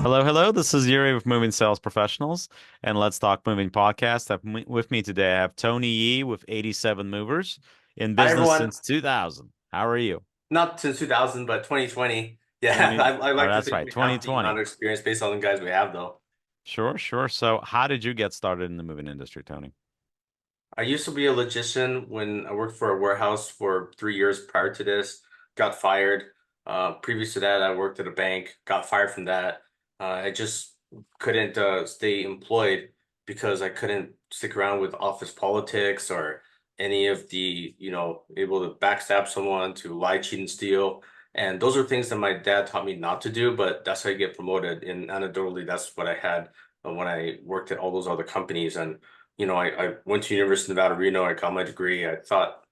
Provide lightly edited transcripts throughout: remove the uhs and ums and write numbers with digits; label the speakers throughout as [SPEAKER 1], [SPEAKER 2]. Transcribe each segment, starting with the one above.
[SPEAKER 1] Hello, hello. This is Yuri with Moving Sales Professionals and Let's Talk Moving podcast. With me today, I have Tony Yee with 87 Movers in
[SPEAKER 2] Hi
[SPEAKER 1] business
[SPEAKER 2] everyone.
[SPEAKER 1] since 2000. How are you?
[SPEAKER 2] Not since 2000, but 2020. Yeah,
[SPEAKER 1] 20,
[SPEAKER 2] I
[SPEAKER 1] oh,
[SPEAKER 2] like to
[SPEAKER 1] that's
[SPEAKER 2] think
[SPEAKER 1] right,
[SPEAKER 2] we have the amount
[SPEAKER 1] 2020.
[SPEAKER 2] of experience based on the guys we have, though.
[SPEAKER 1] Sure, sure. So, how did you get started in the moving industry, Tony?
[SPEAKER 2] I used to be a logician when I worked for a warehouse for 3 years prior to this. Got fired. Previous to that, I worked at a bank. Got fired from that. I just couldn't stay employed because I couldn't stick around with office politics or any of the, able to backstab someone, to lie, cheat, and steal. And those are things that my dad taught me not to do, but that's how you get promoted. And anecdotally, that's what I had when I worked at all those other companies. And I went to University of Nevada, Reno. I got my degree. I thought,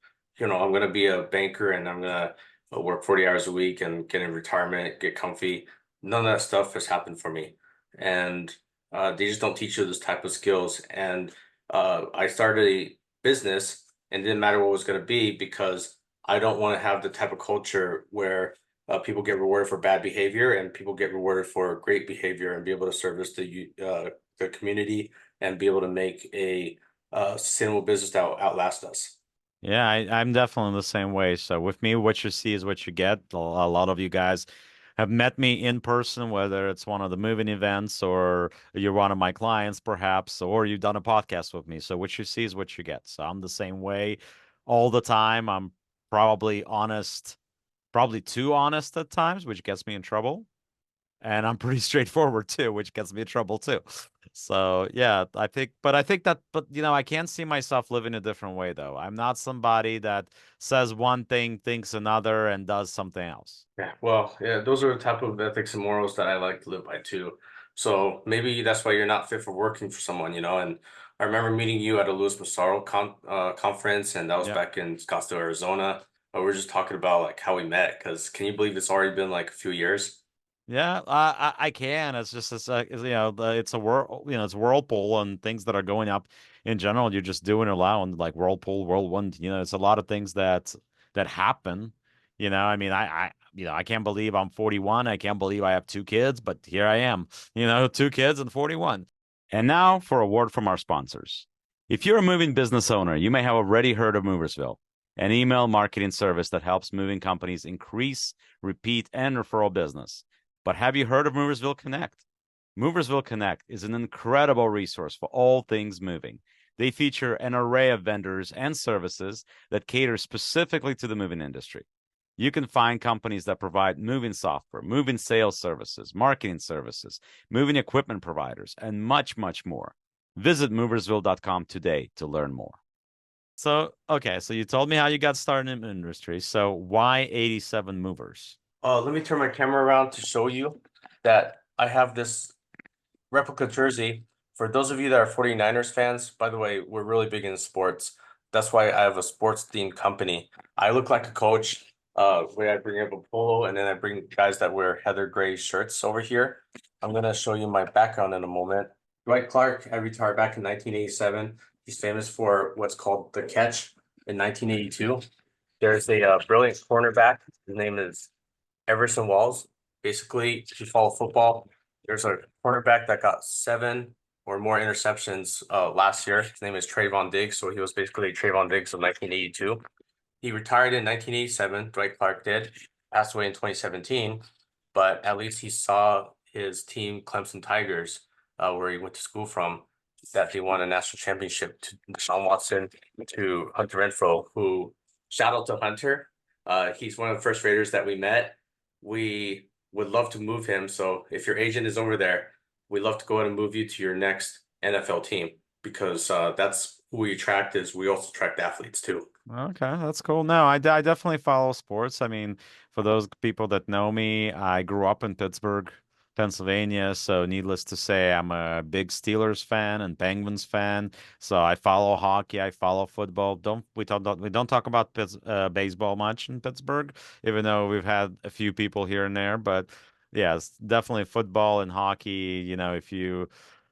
[SPEAKER 2] I'm going to be a banker and I'm going to work 40 hours a week and get in retirement, get comfy. None of that stuff has happened for me. And they just don't teach you this type of skills. And I started a business and it didn't matter what it was going to be because I don't want to have the type of culture where people get rewarded for bad behavior and people get rewarded for great behavior and be able to service the community and be able to make a sustainable business that will outlast us.
[SPEAKER 1] Yeah, I'm definitely the same way. So with me, what you see is what you get. A lot of you guys have met me in person, whether it's one of the moving events or you're one of my clients, perhaps, or you've done a podcast with me. So what you see is what you get. So I'm the same way all the time. I'm probably honest, probably too honest at times, which gets me in trouble. And I'm pretty straightforward too, which gets me in trouble too. So yeah, I think that, but I can't see myself living a different way though. I'm not somebody that says one thing, thinks another, and does something else.
[SPEAKER 2] Yeah, well, yeah, those are the type of ethics and morals that I like to live by too. So maybe that's why you're not fit for working for someone, And I remember meeting you at a Louis Massaro conference, and that was
[SPEAKER 1] Yeah.
[SPEAKER 2] back in Scottsdale, Arizona. We were just talking about like how we met, because can you believe it's already been like a few years?
[SPEAKER 1] Yeah, I can. It's just it's a world, it's whirlpool and things that are going up in general. You're just doing allowing like whirlpool, whirlwind. It's a lot of things that happen. I mean, I can't believe I'm 41. I can't believe I have two kids, but here I am. Two kids and 41. And now for a word from our sponsors. If you're a moving business owner, you may have already heard of Moversville, an email marketing service that helps moving companies increase, repeat, and referral business. But have you heard of Moversville Connect? Moversville Connect is an incredible resource for all things moving. They feature an array of vendors and services that cater specifically to the moving industry. You can find companies that provide moving software, moving sales services, marketing services, moving equipment providers, and much, much more. Visit moversville.com today to learn more. So, okay, so you told me how you got started in the industry. So, why 87 movers?
[SPEAKER 2] Let me turn my camera around to show you that I have this replica jersey. For those of you that are 49ers fans, by the way, we're really big in sports. That's why I have a sports themed company. I look like a coach, where I bring up a polo and then I bring guys that wear heather gray shirts over here. I'm gonna show you my background in a moment. Dwight Clark, I retired back in 1987. He's famous for what's called the catch in 1982. There's a brilliant cornerback. His name is Everson Walls. Basically, if you follow football, there's a cornerback that got seven or more interceptions last year. His name is Trayvon Diggs. So he was basically Trayvon Diggs of 1982. He retired in 1987. Dwight Clark did, passed away in 2017, but at least he saw his team, Clemson Tigers, where he went to school from, that they won a national championship to Deshaun Watson, to Hunter Renfrow, who shout out to Hunter. He's one of the first Raiders that we met. We would love to move him. So if your agent is over there, we'd love to go ahead and move you to your next NFL team, because that's who we attract. Is we also attract athletes too.
[SPEAKER 1] Okay, that's cool. No, I definitely follow sports. I mean, for those people that know me, I grew up in Pittsburgh, Pennsylvania. So, needless to say, I'm a big Steelers fan and Penguins fan. So, I follow hockey, I follow football. We don't talk about baseball much in Pittsburgh, even though we've had a few people here and there. But yes, definitely football and hockey.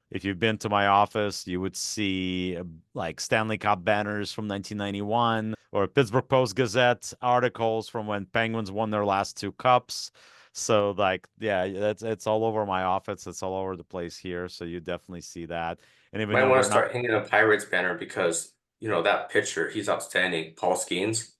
[SPEAKER 1] If you've been to my office, you would see like Stanley Cup banners from 1991 or Pittsburgh Post Gazette articles from when Penguins won their last two cups. So like, yeah, that's it's all over my office. It's all over the place here. So you definitely see that. And even
[SPEAKER 2] Might
[SPEAKER 1] though
[SPEAKER 2] want
[SPEAKER 1] we're
[SPEAKER 2] to
[SPEAKER 1] not,
[SPEAKER 2] start hanging a Pirates banner because that pitcher, he's outstanding. Paul Skeens.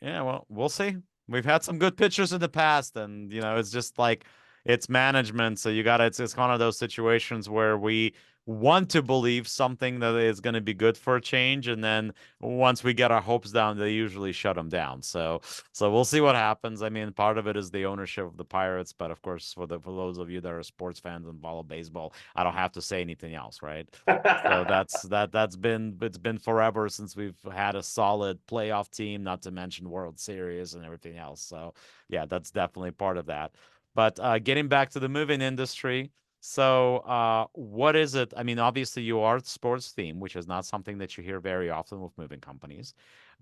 [SPEAKER 1] yeah, well, we'll see. We've had some good pitchers in the past, and it's just like it's management. So you got it's kind of those situations where we want to believe something that is going to be good for a change, and then once we get our hopes down, they usually shut them down. So we'll see what happens. I mean, part of it is the ownership of the Pirates, but of course, for those of you that are sports fans and follow baseball, I don't have to say anything else, right? So it's been forever since we've had a solid playoff team, not to mention World Series and everything else. So yeah, that's definitely part of that. But getting back to the moving industry, so what is it? I mean, obviously you are sports theme, which is not something that you hear very often with moving companies.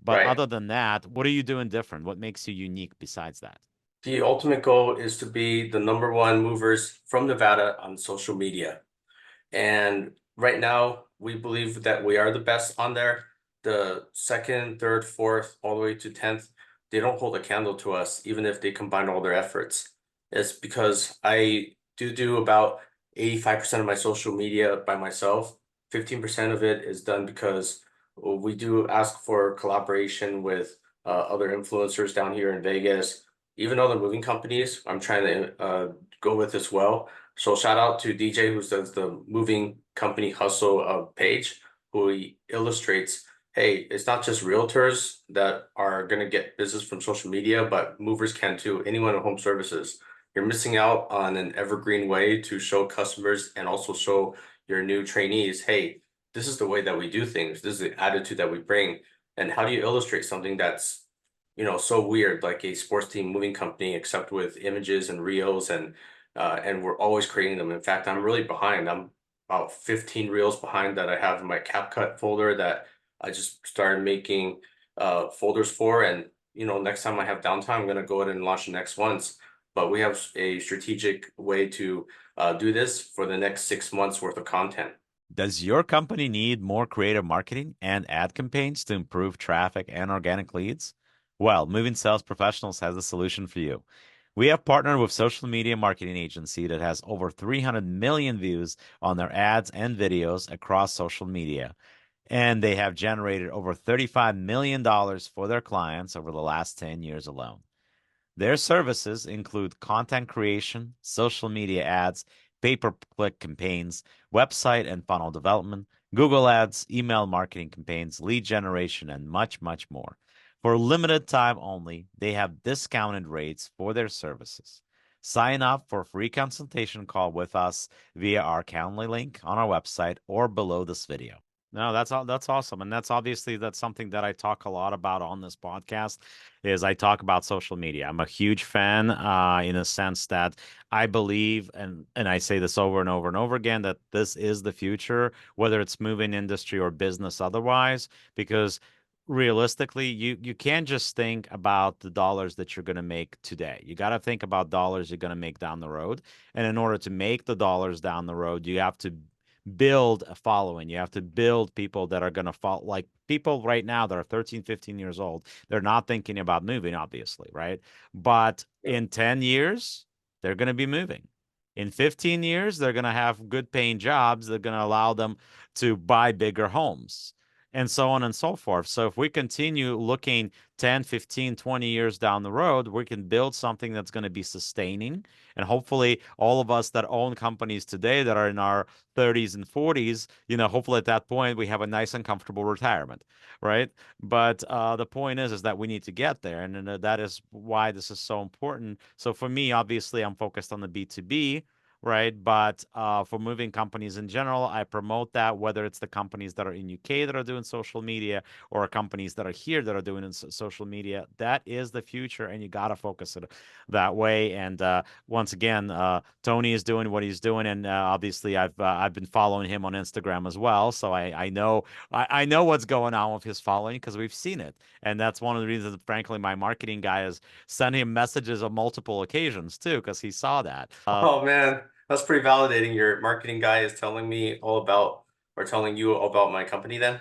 [SPEAKER 1] But
[SPEAKER 2] Right.
[SPEAKER 1] other than that, what are you doing different? What makes you unique besides that?
[SPEAKER 2] The ultimate goal is to be the number one movers from Nevada on social media. And right now, we believe that we are the best on there. The second, third, fourth, all the way to 10th, they don't hold a candle to us, even if they combine all their efforts. It's because I do about 85% of my social media by myself. 15% of it is done because we do ask for collaboration with other influencers down here in Vegas. Even other moving companies, I'm trying to go with as well. So shout out to DJ who does the moving company hustle page, who he illustrates, hey, it's not just realtors that are going to get business from social media, but movers can too. Anyone in home services. You're missing out on an evergreen way to show customers and also show your new trainees, hey, this is the way that we do things. This is the attitude that we bring. And how do you illustrate something that's, so weird, like a sports team moving company, except with images and reels and we're always creating them. In fact, I'm really behind. I'm about 15 reels behind that I have in my CapCut folder that I just started making folders for. And next time I have downtime, I'm gonna go ahead and launch the next ones. But we have a strategic way to do this for the next 6 months worth of content.
[SPEAKER 1] Does your company need more creative marketing and ad campaigns to improve traffic and organic leads? Well, Moving Sales Professionals has a solution for you. We have partnered with social media marketing agency that has over 300 million views on their ads and videos across social media, and they have generated over $35 million for their clients over the last 10 years alone. Their services include content creation, social media ads, pay-per-click campaigns, website and funnel development, Google Ads, email marketing campaigns, lead generation, and much, much more. For limited time only, they have discounted rates for their services. Sign up for a free consultation call with us via our Calendly link on our website or below this video. No, that's awesome. And that's something that I talk a lot about on this podcast is I talk about social media. I'm a huge fan in a sense that I believe and I say this over and over and over again that this is the future, whether it's moving industry or business otherwise, because realistically, you can't just think about the dollars that you're going to make today. You got to think about dollars you're going to make down the road. And in order to make the dollars down the road, you have to build a following. You have to build people that are going to follow, like people right now that are 13, 15 years old. They're not thinking about moving, obviously, right? But in 10 years, they're going to be moving. In 15 years, they're going to have good paying jobs that are going to allow them to buy bigger homes and so on and so forth. So if we continue looking 10, 15, 20 years down the road, we can build something that's going to be sustaining. And hopefully, all of us that own companies today that are in our 30s and 40s, hopefully at that point we have a nice and comfortable retirement, right? But the point is that we need to get there, and that is why this is so important. So for me, obviously, I'm focused on the B2B, right? But for moving companies in general, I promote that whether it's the companies that are in UK that are doing social media or companies that are here that are doing social media. That is the future, and you got to focus it that way. And once again, Tony is doing what he's doing, and obviously I've been following him on Instagram as well, so I know what's going on with his following because we've seen it, and that's one of the reasons. Frankly, my marketing guy is sending him messages on multiple occasions too because he saw that.
[SPEAKER 2] Oh man, that's pretty validating. Your marketing guy is telling me all about or telling you all about my company then.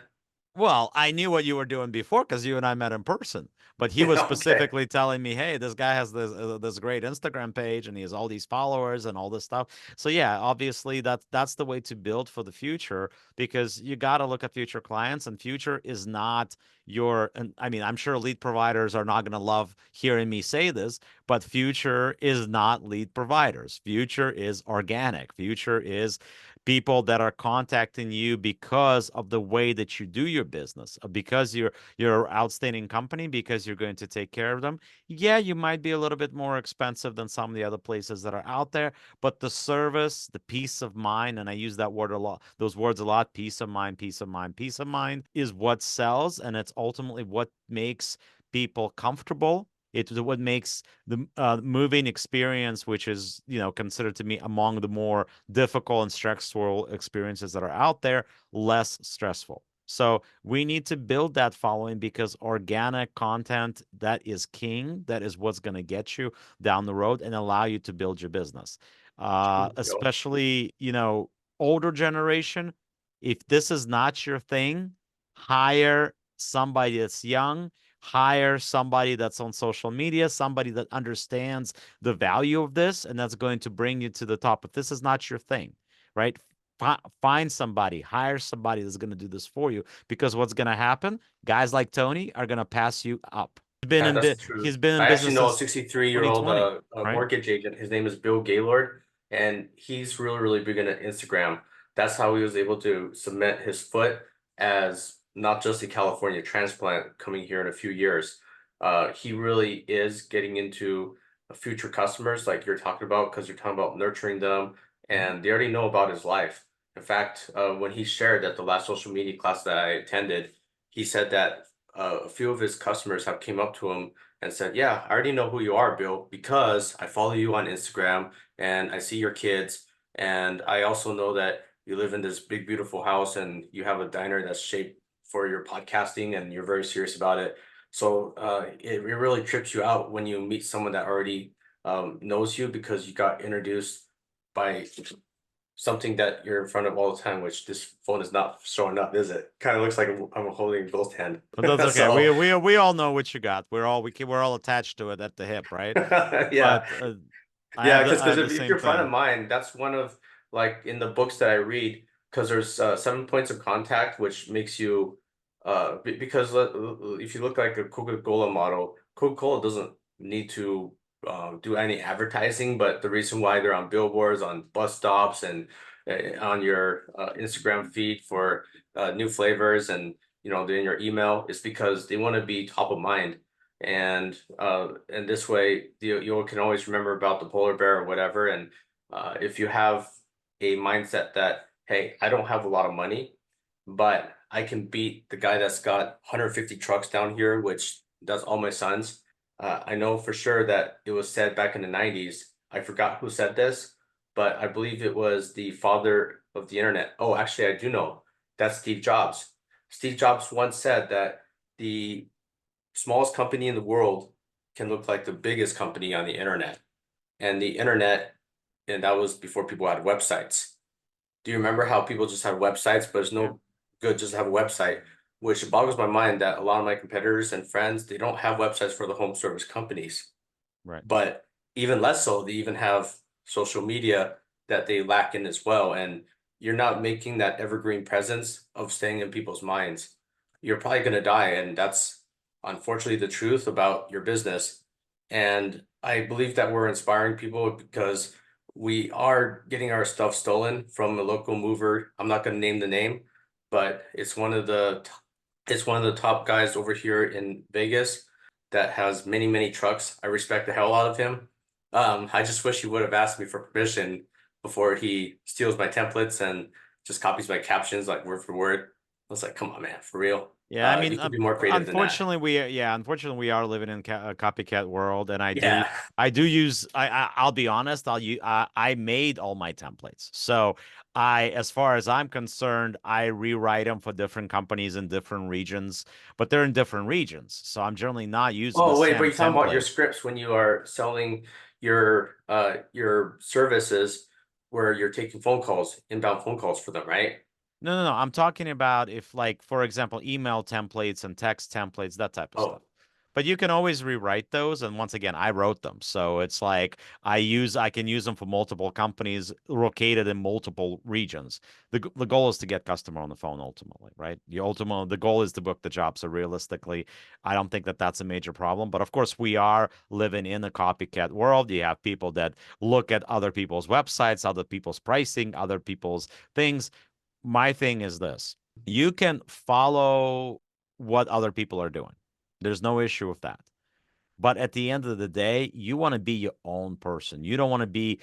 [SPEAKER 1] Well, I knew what you were doing before because you and I met in person. But he was
[SPEAKER 2] Okay.
[SPEAKER 1] specifically telling me, "Hey, this guy has this great Instagram page, and he has all these followers and all this stuff." So yeah, obviously that's the way to build for the future because you got to look at future clients, and future is not your. And I mean, I'm sure lead providers are not going to love hearing me say this, but future is not lead providers. Future is organic. Future is people that are contacting you because of the way that you do your business, because you're an outstanding company, because you're going to take care of them. Yeah, you might be a little bit more expensive than some of the other places that are out there, but the service, the peace of mind, and I use that word a lot, those words a lot, peace of mind, peace of mind, peace of mind is what sells, and it's ultimately what makes people comfortable. It's what makes the moving experience, which is, considered to me among the more difficult and stressful experiences that are out there, less stressful. So we need to build that following because organic content, that is king. That is what's going to get you down the road and allow you to build your business.
[SPEAKER 2] Yo.
[SPEAKER 1] Especially, older generation. If this is not your thing, hire somebody that's young, hire somebody that's on social media, somebody that understands the value of this, and that's going to bring you to the top. If this is not your thing, right? Find somebody, hire somebody that's going to do this for you. Because what's going to happen? Guys like Tony are going to pass you up.
[SPEAKER 2] Yeah, that's the truth.
[SPEAKER 1] He's been in
[SPEAKER 2] I actually
[SPEAKER 1] business
[SPEAKER 2] know a
[SPEAKER 1] since
[SPEAKER 2] 63-year-old
[SPEAKER 1] 2020, right?
[SPEAKER 2] mortgage agent. His name is Bill Gaylord, and he's really, really big into Instagram. That's how he was able to cement his foot as not just a California transplant coming here in a few years. He really is getting into future customers like you're talking about because you're talking about nurturing them,
[SPEAKER 1] Mhm.
[SPEAKER 2] and they already know about his life. In fact, when he shared at the last social media class that I attended, he said that a few of his customers have came up to him and said, "Yeah, I already know who you are, Bill, because I follow you on Instagram and I see your kids, and I also know that you live in this big, beautiful house and you have a diner that's shaped for your podcasting and you're very serious about it." So it really trips you out when you meet someone that already knows you because you got introduced by something that you're in front of all the time, which this phone is not showing up, is it? Kind of looks like I'm holding both hand.
[SPEAKER 1] But that's okay.
[SPEAKER 2] So
[SPEAKER 1] We all know what you got. We're all attached to it at the hip, right?
[SPEAKER 2] yeah,
[SPEAKER 1] But
[SPEAKER 2] yeah,
[SPEAKER 1] I
[SPEAKER 2] because
[SPEAKER 1] have the
[SPEAKER 2] if
[SPEAKER 1] same
[SPEAKER 2] you're a friend of
[SPEAKER 1] thing.
[SPEAKER 2] mine, that's one of like in the books that I read, because there's 7 points of contact, which makes you because if you look like a Coca-Cola model, Coca-Cola doesn't need to do any advertising, but the reason why they're on billboards, on bus stops, and on your Instagram feed for new flavors, and in your email is because they want to be top of mind. And this way you can always remember about the polar bear or whatever. And if you have a mindset that, hey, I don't have a lot of money, but I can beat the guy that's got 150 trucks down here, which does all my sons. I know for sure that it was said back in the 90s. I forgot who said this, but I believe it was the father of the internet. Oh, actually, I do know. That's Steve Jobs. Steve Jobs once said that the smallest company in the world can look like the biggest company on the internet. And the internet, and that was before people had websites. Do you remember how people just had websites, but it's
[SPEAKER 1] Yeah,
[SPEAKER 2] no good just to have a website? Which boggles my mind that a lot of my competitors and friends, they don't have websites for the home service companies.
[SPEAKER 1] right.
[SPEAKER 2] But even less so, they even have social media that they lack in as well. And you're not making that evergreen presence of staying in people's minds. You're probably going to die. And that's unfortunately the truth about your business. And I believe that we're inspiring people because we are getting our stuff stolen from a local mover. I'm not going to name the name, but it's one of the top guys over here in Vegas that has many, many trucks. I respect the hell out of him. I just wish he would have asked me for permission before he steals my templates and just copies my captions like word for word. I was like, come on, man, for real.
[SPEAKER 1] Yeah, I
[SPEAKER 2] You
[SPEAKER 1] mean,
[SPEAKER 2] could be more creative than that.
[SPEAKER 1] unfortunately, we are living in a copycat world, and
[SPEAKER 2] Yeah.
[SPEAKER 1] I do use, I'll be honest, I made all my templates. So as far as I'm concerned, I rewrite them for different companies in different regions, but they're in different regions, so I'm generally not using the
[SPEAKER 2] Oh, wait, but
[SPEAKER 1] same
[SPEAKER 2] you're talking about your
[SPEAKER 1] template.
[SPEAKER 2] scripts when you are selling your services where you're taking phone calls, inbound phone calls for them, right?
[SPEAKER 1] No, no, no. I'm talking about if, like, for example, email templates and text templates, that type of stuff.
[SPEAKER 2] Oh,
[SPEAKER 1] But you can always rewrite those. And once again, I wrote them. So it's like I can use them for multiple companies located in multiple regions. The goal is to get customer on the phone ultimately, right? The goal is to book the job. So realistically, I don't think that that's a major problem. But of course, we are living in a copycat world. You have people that look at other people's websites, other people's pricing, other people's things. My thing is this: you can follow what other people are doing. There's no issue with that. But at the end of the day, you want to be your own person. You don't want to be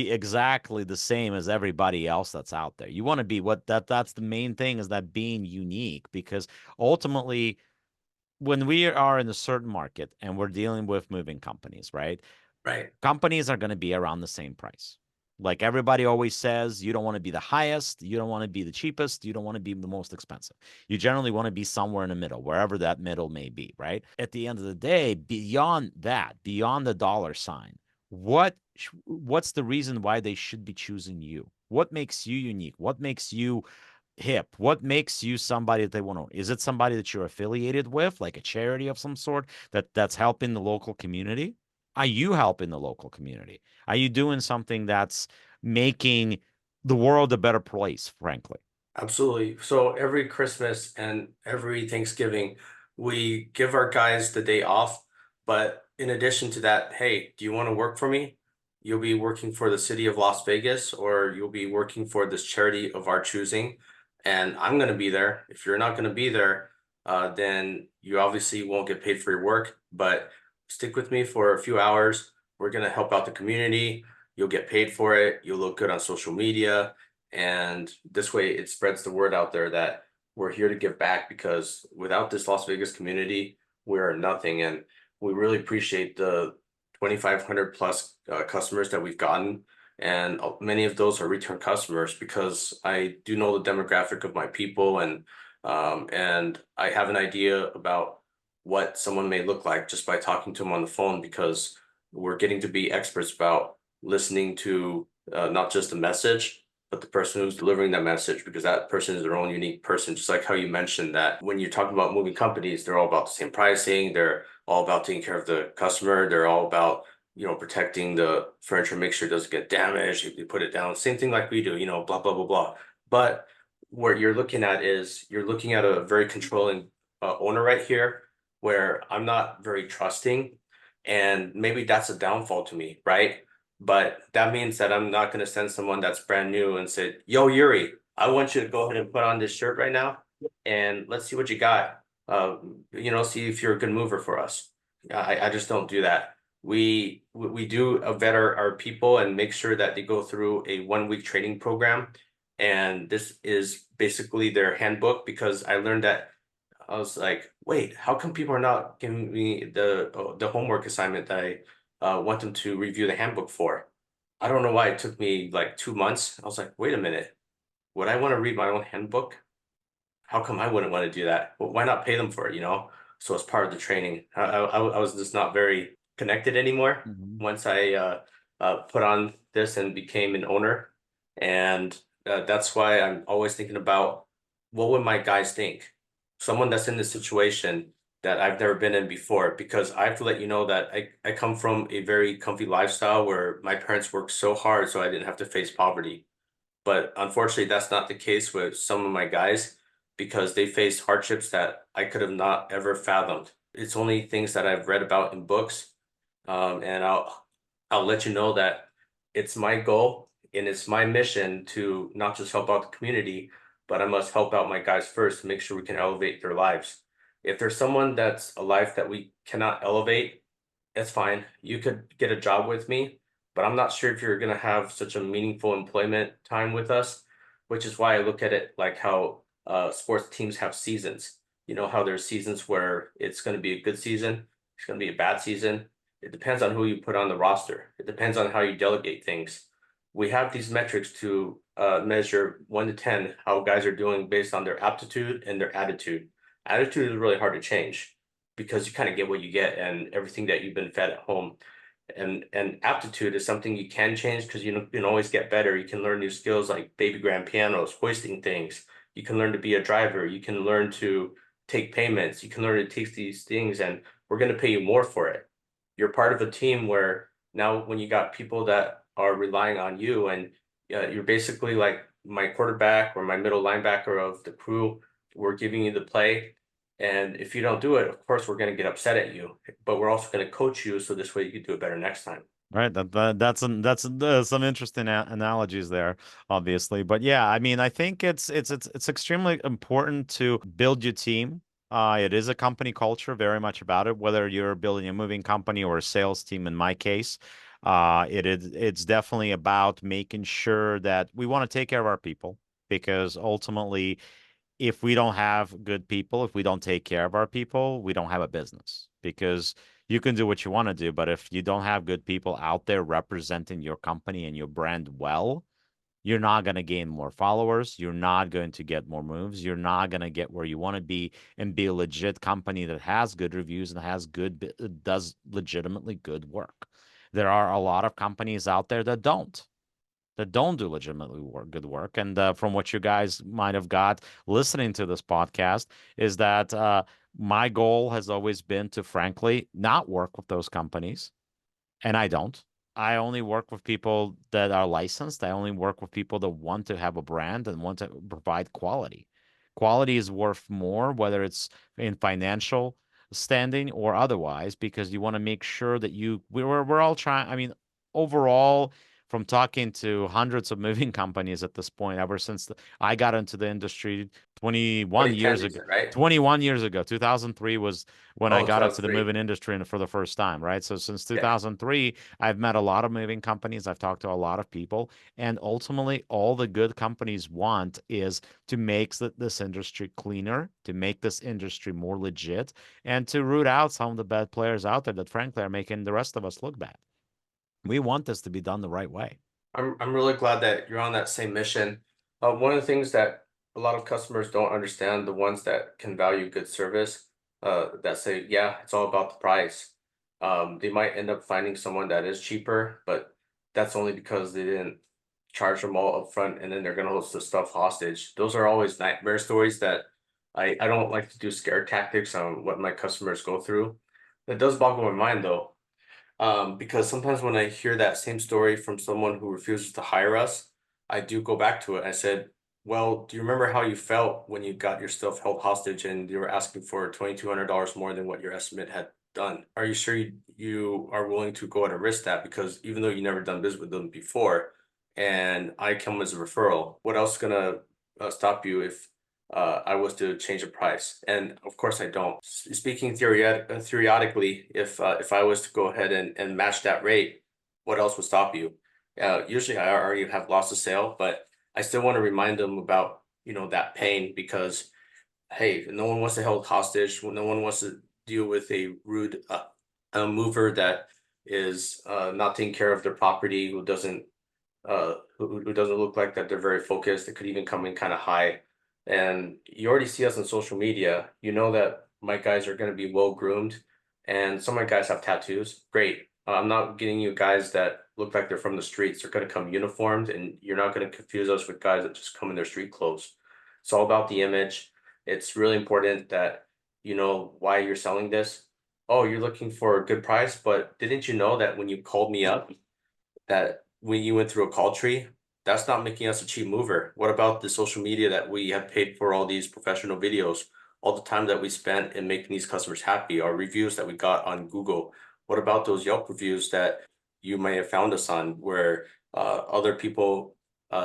[SPEAKER 1] exactly the same as everybody else that's out there. You want to be that's the main thing, is that being unique, because ultimately when we are in a certain market and we're dealing with moving companies, right?
[SPEAKER 2] right.
[SPEAKER 1] Companies are going to be around the same price. Like everybody always says, you don't want to be the highest, you don't want to be the cheapest, you don't want to be the most expensive. You generally want to be somewhere in the middle, wherever that middle may be, right? At the end of the day, beyond that, beyond the dollar sign, what's the reason why they should be choosing you? What makes you unique? What makes you hip? What makes you somebody that they want to? Is it somebody that you're affiliated with, like a charity of some sort that's helping the local community? Are you helping the local community? Are you doing something that's making the world a better place, frankly?
[SPEAKER 2] Absolutely. So every Christmas and every Thanksgiving, we give our guys the day off. But in addition to that, hey, do you want to work for me? You'll be working for the city of Las Vegas, or you'll be working for this charity of our choosing. And I'm going to be there. If you're not going to be there, then you obviously won't get paid for your work. But stick with me for a few hours. We're going to help out the community. You'll get paid for it. You'll look good on social media. And this way it spreads the word out there that we're here to give back, because without this Las Vegas community, we are nothing. And we really appreciate the 2,500 plus customers that we've gotten. And many of those are return customers, because I do know the demographic of my people, and I have an idea about what someone may look like just by talking to them on the phone, because we're getting to be experts about listening to not just the message, but the person who's delivering that message, because that person is their own unique person. Just like how you mentioned that when you're talking about moving companies, they're all about the same pricing. They're all about taking care of the customer. They're all about, protecting the furniture, make sure it doesn't get damaged. If you put it down, same thing like we do, blah, blah, blah, blah. But what you're looking at is you're looking at a very controlling owner right here, where I'm not very trusting. And maybe that's a downfall to me, right? But that means that I'm not going to send someone that's brand new and say, "Yo, Yuri, I want you to go ahead and put on this shirt right now, and let's see what you got. See if you're a good mover for us." I just don't do that. We do vet our people and make sure that they go through a 1 week training program, and this is basically their handbook, because I learned that I was like, wait, how come people are not giving me the homework assignment that I want them to review the handbook for? I don't know why it took me like 2 months. I was like, wait a minute, would I want to read my own handbook? How come I wouldn't want to do that? Well, why not pay them for it? So as part of the training, I was just not very connected anymore
[SPEAKER 1] Mhm.
[SPEAKER 2] once I put on this and became an owner. And that's why I'm always thinking about, what would my guys think? Someone that's in this situation that I've never been in before, because I have to let you know that I come from a very comfy lifestyle where my parents worked so hard so I didn't have to face poverty. But unfortunately, that's not the case with some of my guys, because they face hardships that I could have not ever fathomed. It's only things that I've read about in books. And I'll let you know that it's my goal and it's my mission to not just help out the community, but I must help out my guys first to make sure we can elevate their lives. If there's someone that's a life that we cannot elevate, it's fine. You could get a job with me, but I'm not sure if you're going to have such a meaningful employment time with us, which is why I look at it like how sports teams have seasons. You know how there's seasons where it's going to be a good season, it's going to be a bad season. It depends on who you put on the roster. It depends on how you delegate things. We have these metrics to measure 1 to 10 how guys are doing based on their aptitude and their attitude. Attitude is really hard to change, because you kind of get what you get and everything that you've been fed at home. And aptitude is something you can change because you can always get better. You can learn new skills like baby grand pianos, hoisting things. You can learn to be a driver. You can learn to take payments. You can learn to take these things, and we're going to pay you more for it. You're part of a team where now when you got people that are relying on you, and you're basically like my quarterback or my middle linebacker of the crew, we're giving you the play. And if you don't do it, of course, we're going to get upset at you, but we're also going to coach you so this way you can do it better next time.
[SPEAKER 1] Right. That's some interesting analogies there, obviously. But yeah, I mean, I think it's extremely important to build your team. It is a company culture, very much about it, whether you're building a moving company or a sales team, in my case. It's definitely about making sure that we want to take care of our people because ultimately if we don't have good people, if we don't take care of our people, we don't have a business because you can do what you want to do, but if you don't have good people out there representing your company and your brand well, you're not going to gain more followers. You're not going to get more moves. You're not going to get where you want to be and be a legit company that has good reviews and has does legitimately good work. There are a lot of companies out there that don't do legitimately good work. And from what you guys might have got listening to this podcast, is that my goal has always been to, frankly, not work with those companies. And I don't. I only work with people that are licensed. I only work with people that want to have a brand and want to provide quality. Quality is worth more, whether it's in financial standing or otherwise, because you want to make sure that we're all trying. I mean, overall, from talking to hundreds of moving companies at this point, ever since I got into the industry 21
[SPEAKER 2] 2010,
[SPEAKER 1] years
[SPEAKER 2] you
[SPEAKER 1] ago.
[SPEAKER 2] said, right?
[SPEAKER 1] 21 years ago, 2003 was when I
[SPEAKER 2] Oh,
[SPEAKER 1] got into the
[SPEAKER 2] 2003.
[SPEAKER 1] moving industry and for the first time, right? So since
[SPEAKER 2] Yeah.
[SPEAKER 1] 2003, I've met a lot of moving companies. I've talked to a lot of people, and ultimately, all the good companies want is to make this industry cleaner, to make this industry more legit, and to root out some of the bad players out there that, frankly, are making the rest of us look bad. We want this to be done the right way.
[SPEAKER 2] I'm really glad that you're on that same mission. One of the things that a lot of customers don't understand, the ones that can value good service, that say, yeah, it's all about the price. They might end up finding someone that is cheaper, but that's only because they didn't charge them all up front and then they're gonna hold the stuff hostage. Those are always nightmare stories that I don't like to do scare tactics on what my customers go through. It does boggle my mind though. Because sometimes when I hear that same story from someone who refuses to hire us, I do go back to it. I said, well, do you remember how you felt when you got your stuff held hostage and you were asking for $2,200 more than what your estimate had done? Are you sure you are willing to go ahead and risk that? Because even though you never done business with them before, and I come as a referral, what else is gonna stop you if I was to change the price? And of course, I don't. Speaking theoretically, if I was to go ahead and match that rate, what else would stop you? Usually, I already have lost a sale, but I still want to remind them about that pain because hey, no one wants to hold hostage. No one wants to deal with a rude mover that is not taking care of their property, who doesn't look like that they're very focused. It could even come in kind of high. And you already see us on social media. You know that my guys are going to be well groomed, and some of my guys have tattoos. Great. I'm not getting you guys that look like they're from the streets. They're going to come uniformed, and you're not going to confuse us with guys that just come in their street clothes. It's all about the image. It's really important that you know why you're selling this. Oh, you're looking for a good price, but didn't you know that when you called me up, that when you went through a call tree, that's not making us a cheap mover. What about the social media that we have paid for all these professional videos, all the time that we spent in making these customers happy, our reviews that we got on Google? What about those Yelp reviews that you may have found us on where other people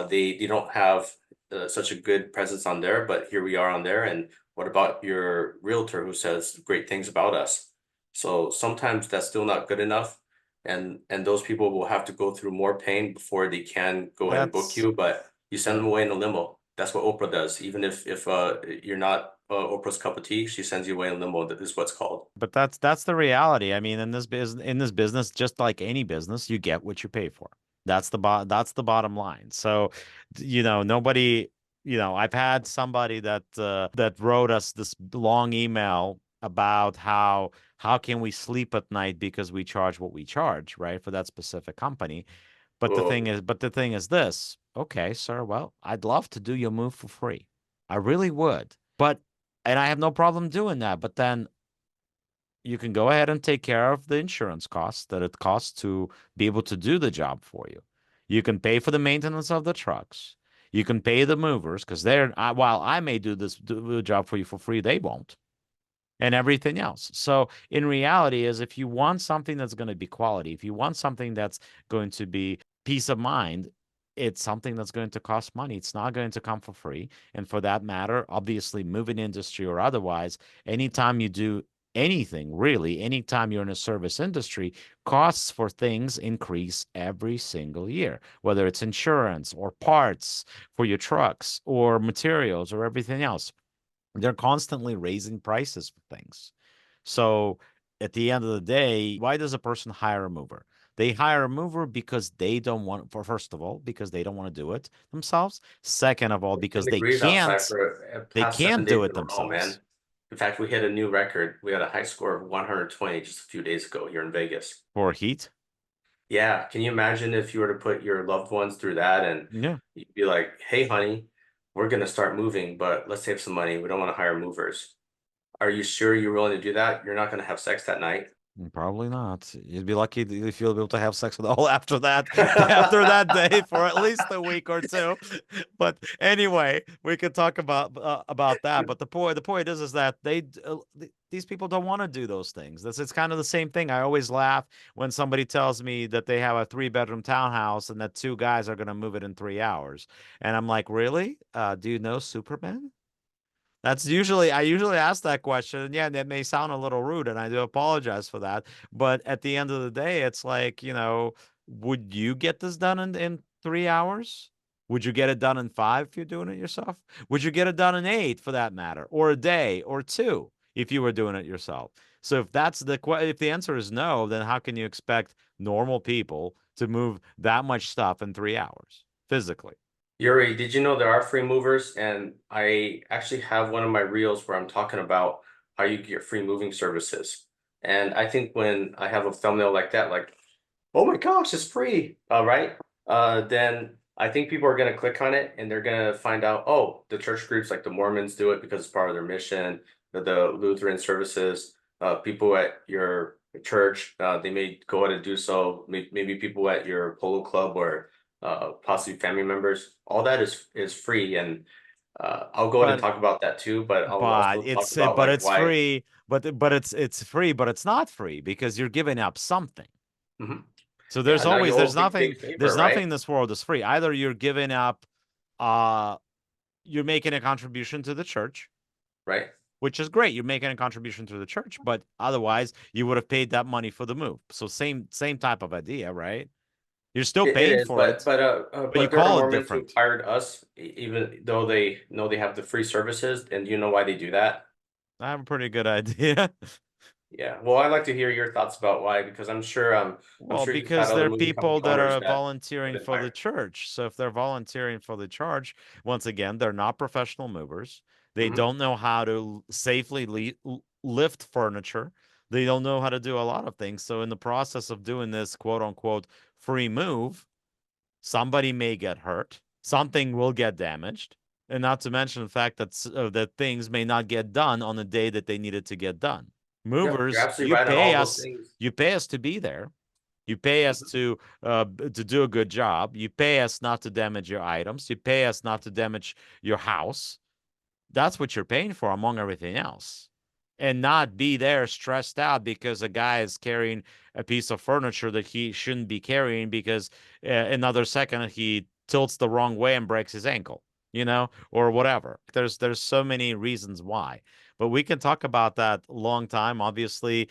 [SPEAKER 2] they don't have such a good presence on there, but here we are on there. And what about your realtor who says great things about us? So sometimes that's still not good enough and those people will have to go through more pain before they can go ahead and book
[SPEAKER 1] That's
[SPEAKER 2] you. But you send them away in a limo. That's what Oprah does. Even if you're not Oprah's cup of tea, she sends you away in a limo. That is what's called.
[SPEAKER 1] But that's the reality. I mean, in this business, just like any business, you get what you pay for. That's the bottom line. So, nobody, I've had somebody that wrote us this long email about how can we sleep at night because we charge what we charge, right, for that specific company.
[SPEAKER 2] Whoa.
[SPEAKER 1] But the thing is this. Okay, sir, well, I'd love to do your move for free. I really would. But and I have no problem doing that, but then you can go ahead and take care of the insurance costs that it costs to be able to do the job for you. You can pay for the maintenance of the trucks. You can pay the movers because while I may do the job for you for free, they won't, and everything else. So in reality is if you want something that's going to be quality, if you want something that's going to be peace of mind, it's something that's going to cost money. It's not going to come for free. And for that matter, obviously moving industry or otherwise, anytime you do anything, really, anytime you're in a service industry, costs for things increase every single year, whether it's insurance or parts for your trucks or materials or everything else. They're constantly raising prices for things. So at the end of the day, why does a person hire a mover? They hire a mover because they don't want, for first of all, because they don't want to do it themselves. Second of all,
[SPEAKER 2] It's
[SPEAKER 1] because
[SPEAKER 2] been degrees outside for
[SPEAKER 1] they
[SPEAKER 2] past seven
[SPEAKER 1] can't do
[SPEAKER 2] days
[SPEAKER 1] it
[SPEAKER 2] in a row, man.
[SPEAKER 1] themselves.
[SPEAKER 2] In fact, we hit a new record. We had a high score of 120 just a few days ago here in Vegas.
[SPEAKER 1] For heat.
[SPEAKER 2] Yeah, can you imagine if you were to put your loved ones through that and
[SPEAKER 1] Yeah,
[SPEAKER 2] you'd be like, hey, honey, we're gonna start moving, but let's save some money. We don't want to hire movers. Are you sure you're willing to do that? You're not gonna have sex that night.
[SPEAKER 1] probably not. You'd be lucky if you'll be able to have sex with all after that, after that day for at least a week or two. But anyway, we could talk about that. But the point is that these people don't want to do those things. It's kind of the same thing. I always laugh when somebody tells me that they have a 3-bedroom townhouse and that two guys are going to move it in 3 hours, and I'm like, really? Do you know Superman? I usually ask that question. And yeah, that may sound a little rude, and I do apologize for that. But at the end of the day, it's like, would you get this done in 3 hours? Would you get it done in five if you're doing it yourself? Would you get it done in eight for that matter, or a day or two if you were doing it yourself? So if the answer is no, then how can you expect normal people to move that much stuff in 3 hours physically?
[SPEAKER 2] Yuri, did you know there are free movers? And I actually have one of my reels where I'm talking about how you get free moving services. And I think when I have a thumbnail like that, like, oh my gosh, it's free, right? Then I think people are gonna click on it and they're gonna find out, oh, the church groups like the Mormons do it because it's part of their mission, the Lutheran services, people at your church, they may go ahead and do so. Maybe people at your polo club or possibly family members. All that is free, and I'll go ahead and
[SPEAKER 1] But
[SPEAKER 2] talk about that too. But I'll also talk about
[SPEAKER 1] but
[SPEAKER 2] like
[SPEAKER 1] it's
[SPEAKER 2] why.
[SPEAKER 1] free, it's free, but it's not free because you're giving up something.
[SPEAKER 2] Mhm.
[SPEAKER 1] So
[SPEAKER 2] Yeah, now you owe a big
[SPEAKER 1] there's
[SPEAKER 2] favor,
[SPEAKER 1] nothing
[SPEAKER 2] right?
[SPEAKER 1] in this world is free. Either you're giving up, uh, you're making a contribution to the church,
[SPEAKER 2] Right.
[SPEAKER 1] which is great. You're making a contribution to the church, but otherwise you would have paid that money for the move. So same type of idea, right? You're still
[SPEAKER 2] It
[SPEAKER 1] paying
[SPEAKER 2] is,
[SPEAKER 1] for it, but you
[SPEAKER 2] but there are
[SPEAKER 1] call it
[SPEAKER 2] Mormons who
[SPEAKER 1] different.
[SPEAKER 2] hired us, even though they know they have the free services. And do you know why they do that?
[SPEAKER 1] I have a pretty good idea.
[SPEAKER 2] Yeah. Well, I'd like to hear your thoughts about why, because I'm
[SPEAKER 1] Well,
[SPEAKER 2] sure you've had
[SPEAKER 1] because
[SPEAKER 2] other
[SPEAKER 1] they're
[SPEAKER 2] moving company
[SPEAKER 1] people that
[SPEAKER 2] owners
[SPEAKER 1] are
[SPEAKER 2] that have
[SPEAKER 1] volunteering
[SPEAKER 2] been
[SPEAKER 1] for the
[SPEAKER 2] hired.
[SPEAKER 1] church. So if they're volunteering for the church, once again, they're not professional movers. They
[SPEAKER 2] Hmm.
[SPEAKER 1] don't know how to safely lift furniture. They don't know how to do a lot of things. So in the process of doing this quote unquote free move, somebody may get hurt, something will get damaged, and not to mention the fact that things may not get done on the day that they needed to get done.
[SPEAKER 2] Yep, you're
[SPEAKER 1] Movers,
[SPEAKER 2] absolutely right on all those things.
[SPEAKER 1] you pay us to be there. You pay us
[SPEAKER 2] Mhm.
[SPEAKER 1] to do a good job. You pay us not to damage your items. You pay us not to damage your house. That's what you're paying for, among everything else. And not be there stressed out because a guy is carrying a piece of furniture that he shouldn't be carrying because another second he tilts the wrong way and breaks his ankle, or whatever. There's so many reasons why. But we can talk about that long time. Obviously,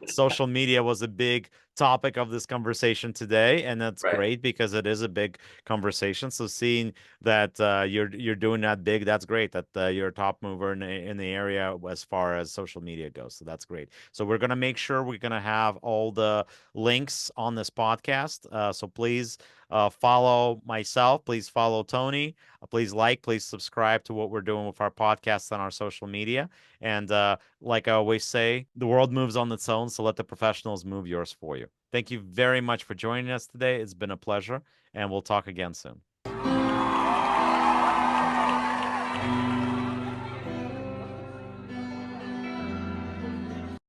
[SPEAKER 1] social media was a big topic of this conversation today, and that's
[SPEAKER 2] Right.
[SPEAKER 1] great because it is a big conversation. So seeing that you're doing that big, that's great. That you're a top mover in the area as far as social media goes. So that's great. So we're gonna make sure we're gonna have all the links on this podcast. So please follow myself. Please follow Tony. Please like, please subscribe to what we're doing with our podcast on our social media. And like I always say, the world moves on its own, so let the professionals move yours for you. Thank you very much for joining us today. It's been a pleasure, and we'll talk again soon.